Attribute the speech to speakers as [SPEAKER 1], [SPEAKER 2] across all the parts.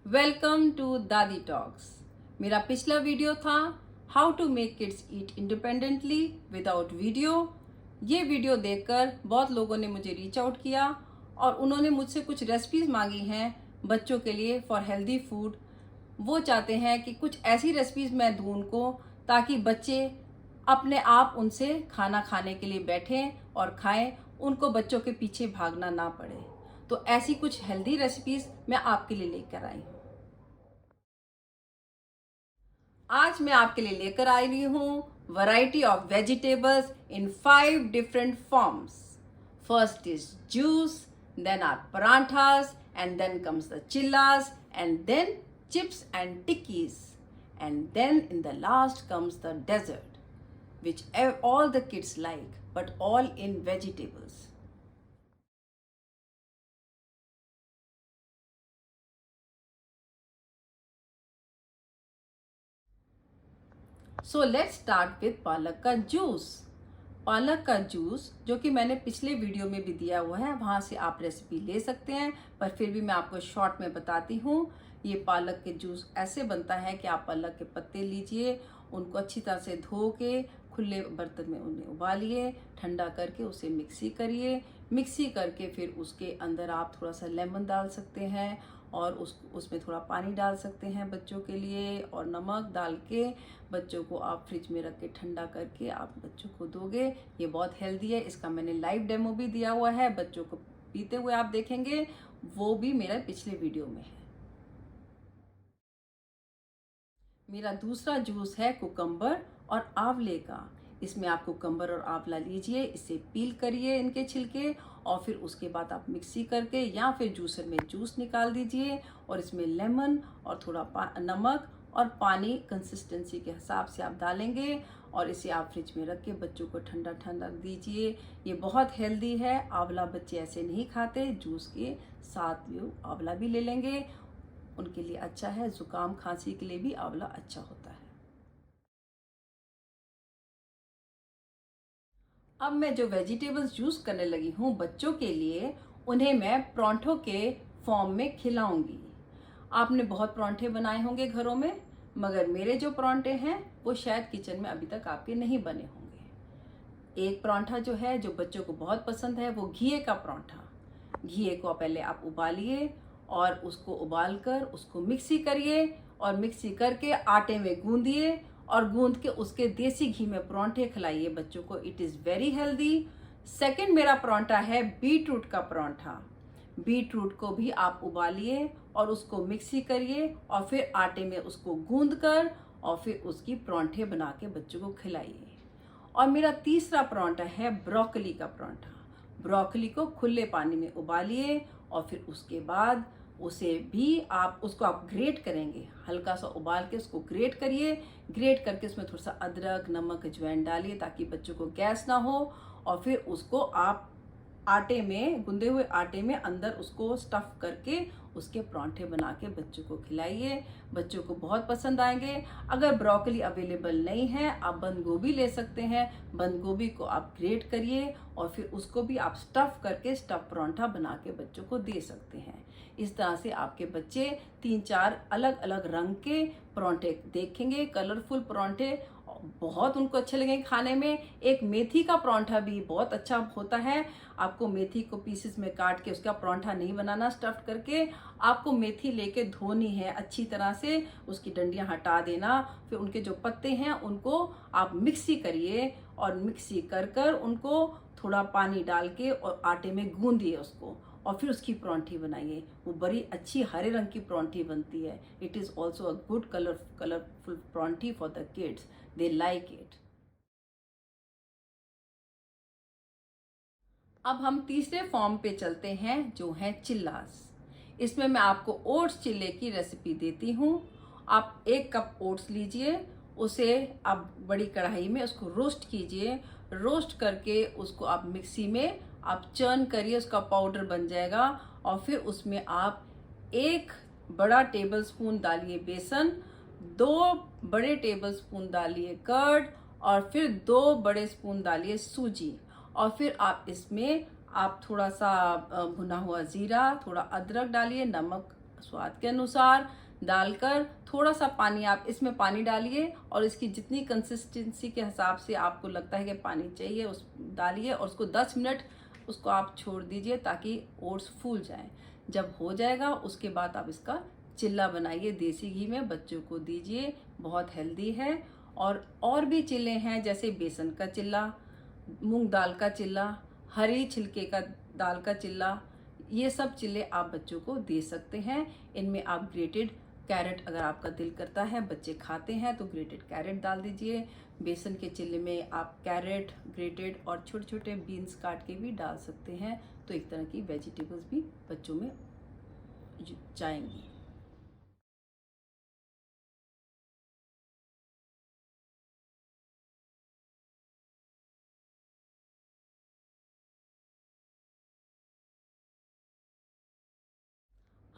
[SPEAKER 1] Welcome to दादी talks. मेरा पिछला वीडियो था how to make kids eat independently without video. ये वीडियो देखकर बहुत लोगों ने मुझे रीच आउट किया और उन्होंने मुझसे कुछ रेसिपीज मांगी हैं बच्चों के लिए फॉर हेल्दी फूड। वो चाहते हैं कि कुछ ऐसी रेसिपीज मैं दूं उनको ताकि बच्चे अपने आप उनसे खाना खाने के लिए बैठें और खाएं, उनको बच्चों के पीछे भागना ना पड़े। तो ऐसी कुछ हेल्दी रेसिपीज मैं आपके लिए लेकर आई हूँ। आज मैं आपके लिए लेकर आई रही हूँ variety of vegetables in 5 different forms. First is juice, then are parathas, and then comes the chillas, and then chips and tikkis, and then in the last comes the dessert which all the kids like, but all in vegetables. So let's start with पालक का juice. पालक का juice जो कि मैंने पिछले video में भी दिया हुआ है, वहाँ से आप रेसिपी ले सकते हैं, पर फिर भी मैं आपको शॉर्ट में बताती हूँ। ये पालक के जूस ऐसे बनता है कि आप पालक के पत्ते लीजिए, उनको अच्छी तरह से धो के खुले बर्तन में उन्हें उबालिए, ठंडा करके उसे मिक्सी करिए। मिक्सी करके फिर उसके अंदर आप थोड़ा सा लेमन डाल सकते हैं और उसमें थोड़ा पानी डाल सकते हैं बच्चों के लिए, और नमक डाल के बच्चों को आप फ्रिज में रख के ठंडा करके आप बच्चों को दोगे। ये बहुत हेल्दी है। इसका मैंने लाइव डेमो भी दिया हुआ है, बच्चों को पीते हुए आप देखेंगे, वो भी मेरा पिछले वीडियो में है। मेरा दूसरा जूस है कुकम्बर और आंवले का। इसमें आप कुकम्बर और आंवला लीजिए, इसे पील करिए इनके छिलके, और फिर उसके बाद आप मिक्सी करके या फिर जूसर में जूस निकाल दीजिए, और इसमें लेमन और थोड़ा नमक और पानी कंसिस्टेंसी के हिसाब से आप डालेंगे, और इसे आप फ्रिज में रख के बच्चों को ठंडा ठंडा दीजिए। ये बहुत हेल्दी है। आंवला बच्चे ऐसे नहीं खाते, जूस के साथ भी आंवला भी ले लेंगे, उनके लिए अच्छा है। जुकाम खांसी के लिए भी आंवला अच्छा होता है। अब मैं जो वेजिटेबल्स यूज करने लगी हूँ बच्चों के लिए, उन्हें मैं परांठों के फॉर्म में खिलाऊंगी। आपने बहुत परांठे बनाए होंगे घरों में, मगर मेरे जो परांठे हैं वो शायद किचन में अभी तक आपके नहीं बने होंगे। एक परांठा जो है जो बच्चों को बहुत पसंद है, वो घिए का परांठा। घिए को पहले आप उबालिए और उसको उबाल कर उसको मिक्सी करिए, और मिक्सी करके आटे में गूंदिए, और गूंद के उसके देसी घी में परांठे खिलाइए बच्चों को। It is very healthy. Second मेरा परांठा है बीट रूट का परांठा। बीट रूट को भी आप उबालिए और उसको मिक्सी करिए, और फिर आटे में उसको गूंद कर और फिर उसकी परांठे बना के बच्चों को खिलाइए। और मेरा तीसरा परांठा है ब्रोकली का परांठा। ब्रोकली को खुले पानी में उबालिए, और फिर उसके बाद उसे भी उसको आप ग्रेट करेंगे, हल्का सा उबाल के उसको ग्रेट करिए। ग्रेट करके उसमें थोड़ा सा अदरक, नमक, अजवाइन डालिए ताकि बच्चों को गैस ना हो, और फिर उसको आप आटे में, गूंदे हुए आटे में अंदर उसको स्टफ करके उसके परांठे बना के बच्चों को खिलाइए। बच्चों को बहुत पसंद आएंगे। अगर ब्रोकली अवेलेबल नहीं है, आप बंद गोभी ले सकते हैं। बंद गोभी को आप ग्रेट करिए और फिर उसको भी आप स्टफ करके स्टफ परांठा बना के बच्चों को दे सकते हैं। इस तरह से आपके बच्चे 3-4 अलग अलग रंग के परांठे देखेंगे, कलरफुल परांठे, बहुत उनको अच्छे लगेंगे खाने में। एक मेथी का परांठा भी बहुत अच्छा होता है। आपको मेथी को पीसेस में काट के उसका परांठा नहीं बनाना स्टफ्ड करके, आपको मेथी लेके धोनी है अच्छी तरह से, उसकी डंडियां हटा देना, फिर उनके जो पत्ते हैं उनको आप मिक्सी करिए, और मिक्सी कर कर उनको थोड़ा पानी डाल के और आटे में गूंदिए उसको, और फिर उसकी परांठी बनाइए। वो बड़ी अच्छी हरे रंग की परांठी बनती है। It is also a good colourful परांठी for the kids, they like it. अब हम तीसरे फॉर्म पे चलते हैं जो है चिल्लास। इसमें मैं आपको ओट्स चिल्ले की रेसिपी देती हूँ। आप 1 कप ओट्स लीजिए, उसे आप बड़ी कढ़ाई में उसको रोस्ट कीजिए। रोस्ट करके उसको आप मिक्सी में आप चर्न करिए, उसका पाउडर बन जाएगा। और फिर उसमें आप 1 बड़ा टेबल स्पून डालिए बेसन, 2 बड़े टेबल स्पून डालिए कर्ड, और फिर 2 बड़े स्पून डालिए सूजी। और फिर आप इसमें आप थोड़ा सा भुना हुआ जीरा, थोड़ा अदरक डालिए, नमक स्वाद के अनुसार डालकर थोड़ा सा पानी आप इसमें पानी डालिए और इसकी जितनी कंसिस्टेंसी के हिसाब से आपको लगता है कि पानी चाहिए उस डालिए और उसको 10 मिनट उसको आप छोड़ दीजिए ताकि ओट्स फूल जाएं। जब हो जाएगा उसके बाद आप इसका चिल्ला बनाइए, देसी घी में बच्चों को दीजिए, बहुत हेल्दी है। और भी चिल्ले हैं जैसे बेसन का चिल्ला, मूंग दाल का चिल्ला, हरी छिलके का दाल का चिल्ला, ये सब चिल्ले आप बच्चों को दे सकते हैं। इनमें आप ग्रेटेड कैरेट, अगर आपका दिल करता है बच्चे खाते हैं तो ग्रेटेड कैरेट डाल दीजिए। बेसन के चिल्ले में आप कैरेट ग्रेटेड और छोटे छोटे बीन्स काट के भी डाल सकते हैं, तो एक तरह की वेजिटेबल्स भी बच्चों में जाएंगी।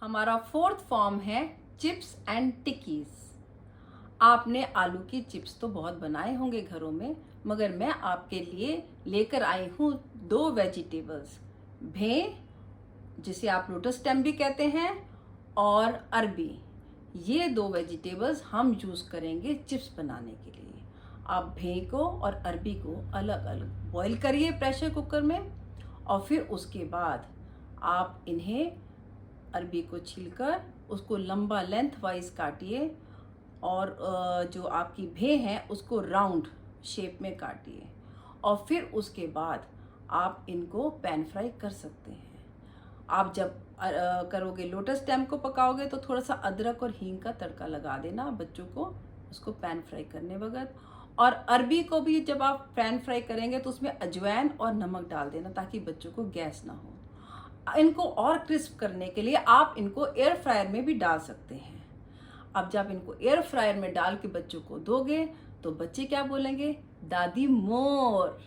[SPEAKER 1] हमारा फोर्थ फॉर्म है चिप्स एंड टिक्कीज। आपने आलू की चिप्स तो बहुत बनाए होंगे घरों में, मगर मैं आपके लिए लेकर आई हूँ 2 वेजिटेबल्स, भें जिसे आप लोटस स्टेम भी कहते हैं और अरबी। ये 2 वेजिटेबल्स हम यूज करेंगे चिप्स बनाने के लिए। आप भें को और अरबी को अलग अलग बॉईल करिए प्रेशर कुकर में और फिर उसके बाद आप इन्हें अरबी को छीलकर उसको लंबा लेंथ वाइज काटिए और जो आपकी भें है उसको राउंड शेप में काटिए और फिर उसके बाद आप इनको पैन फ्राई कर सकते हैं। आप जब करोगे लोटस स्टेम को पकाओगे तो थोड़ा सा अदरक और हींग का तड़का लगा देना बच्चों को उसको पैन फ्राई करने वक्त। और अरबी को भी जब आप पैन फ्राई करेंगे तो उसमें अजवाइन और नमक डाल देना ताकि बच्चों को गैस ना हो। इनको और क्रिस्प करने के लिए आप इनको एयर फ्रायर में भी डाल सकते हैं। अब जब इनको एयर फ्रायर में डाल के बच्चों को दोगे तो बच्चे क्या बोलेंगे, दादी मोर।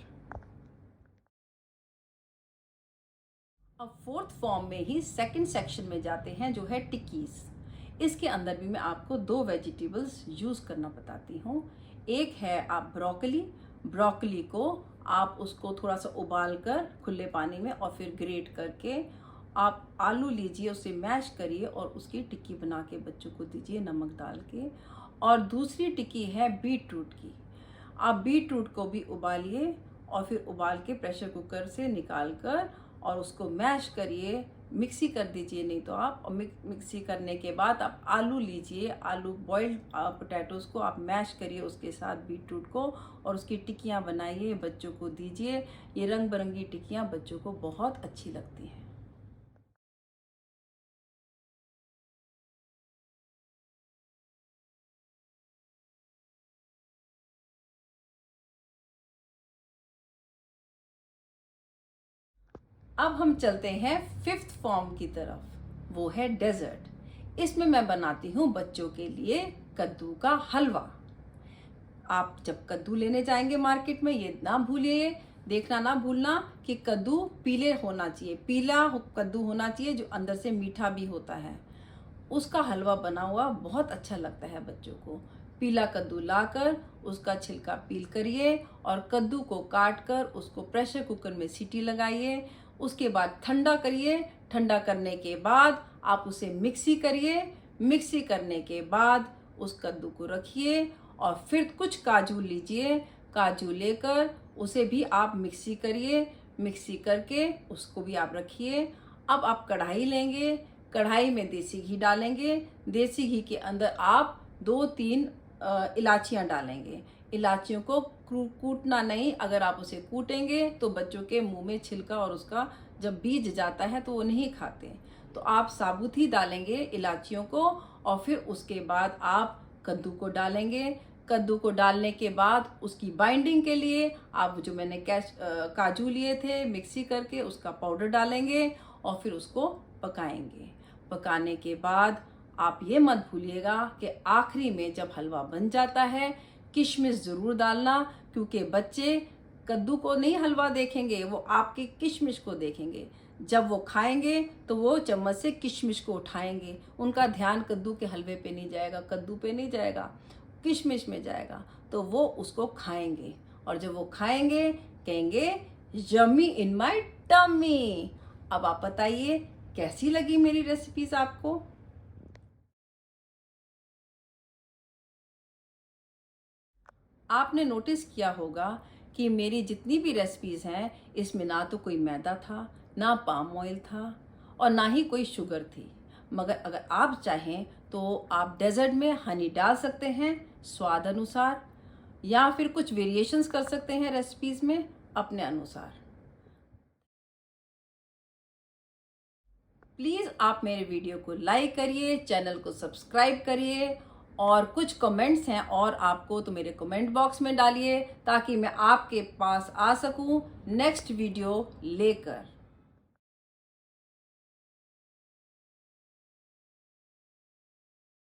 [SPEAKER 1] अब फोर्थ फॉर्म में ही सेकंड सेक्शन में जाते हैं जो है टिक्कीज। इसके अंदर भी मैं आपको 2 वेजिटेबल्स यूज करना बताती हूँ। एक है आप ब्रोकली को आप उसको थोड़ा सा उबाल कर खुले पानी में और फिर ग्रेट करके आप आलू लीजिए, उसे मैश करिए और उसकी टिक्की बना के बच्चों को दीजिए नमक डाल के। और दूसरी टिक्की है बीट रूट की। आप बीट रूट को भी उबालिए और फिर उबाल के प्रेशर कुकर से निकाल कर और उसको मैश करिए, मिक्सी कर दीजिए नहीं तो आप। और मिक्सी करने के बाद आप आलू लीजिए, आलू बॉइल्ड पोटैटोज को आप मैश करिए उसके साथ बीट रूट को और उसकी टिक्कियाँ बनाइए, बच्चों को दीजिए। ये रंग बिरंगी टिक्कियाँ बच्चों को बहुत अच्छी लगती हैं। अब हम चलते हैं 5th फॉर्म की तरफ, वो है डेजर्ट। इसमें मैं बनाती हूँ बच्चों के लिए कद्दू का हलवा। आप जब कद्दू लेने जाएंगे मार्केट में ये ना भूलिए, देखना ना भूलना कि कद्दू पीले होना चाहिए, पीला कद्दू होना चाहिए जो अंदर से मीठा भी होता है। उसका हलवा बना हुआ बहुत अच्छा लगता है बच्चों को। पीला कद्दू लाकर उसका छिलका पील करिए और कद्दू को काट कर उसको प्रेशर कुकर में सीटी लगाइए। उसके बाद ठंडा करिए, ठंडा करने के बाद आप उसे मिक्सी करिए। मिक्सी करने के बाद उस कद्दू को रखिए और फिर कुछ काजू लीजिए, काजू लेकर उसे भी आप मिक्सी करिए, मिक्सी करके उसको भी आप रखिए। अब आप कढ़ाई लेंगे, कढ़ाई में देसी घी डालेंगे, देसी घी के अंदर आप 2-3 इलाचियाँ डालेंगे। इलाचियों को कूटना नहीं, अगर आप उसे कूटेंगे तो बच्चों के मुंह में छिलका और उसका जब बीज जाता है तो वो नहीं खाते। तो आप साबुत ही डालेंगे इलाचियों को और फिर उसके बाद आप कद्दू को डालेंगे। कद्दू को डालने के बाद उसकी बाइंडिंग के लिए आप जो मैंने काजू लिए थे मिक्सी करके उसका पाउडर डालेंगे और फिर उसको पकाएंगे। पकाने के बाद आप ये मत भूलिएगा कि आखिरी में जब हलवा बन जाता है किशमिश ज़रूर डालना, क्योंकि बच्चे कद्दू को नहीं हलवा देखेंगे, वो आपके किशमिश को देखेंगे। जब वो खाएंगे तो वो चम्मच से किशमिश को उठाएंगे, उनका ध्यान कद्दू के हलवे पे नहीं जाएगा, कद्दू पे नहीं जाएगा, किशमिश में जाएगा। तो वो उसको खाएंगे और जब वो खाएंगे कहेंगे यम्मी इन माय टमी। अब आप बताइए कैसी लगी मेरी रेसिपीज आपको। आपने नोटिस किया होगा कि मेरी जितनी भी रेसिपीज़ हैं इसमें ना तो कोई मैदा था, ना पाम ऑयल था और ना ही कोई शुगर थी। मगर अगर आप चाहें तो आप डेजर्ट में हनी डाल सकते हैं स्वाद अनुसार, या फिर कुछ वेरिएशंस कर सकते हैं रेसिपीज़ में अपने अनुसार। प्लीज़ आप मेरे वीडियो को लाइक करिए, चैनल को सब्सक्राइब करिए और कुछ कमेंट्स हैं और आपको तो मेरे कमेंट बॉक्स में डालिए ताकि मैं आपके पास आ सकूं नेक्स्ट वीडियो लेकर।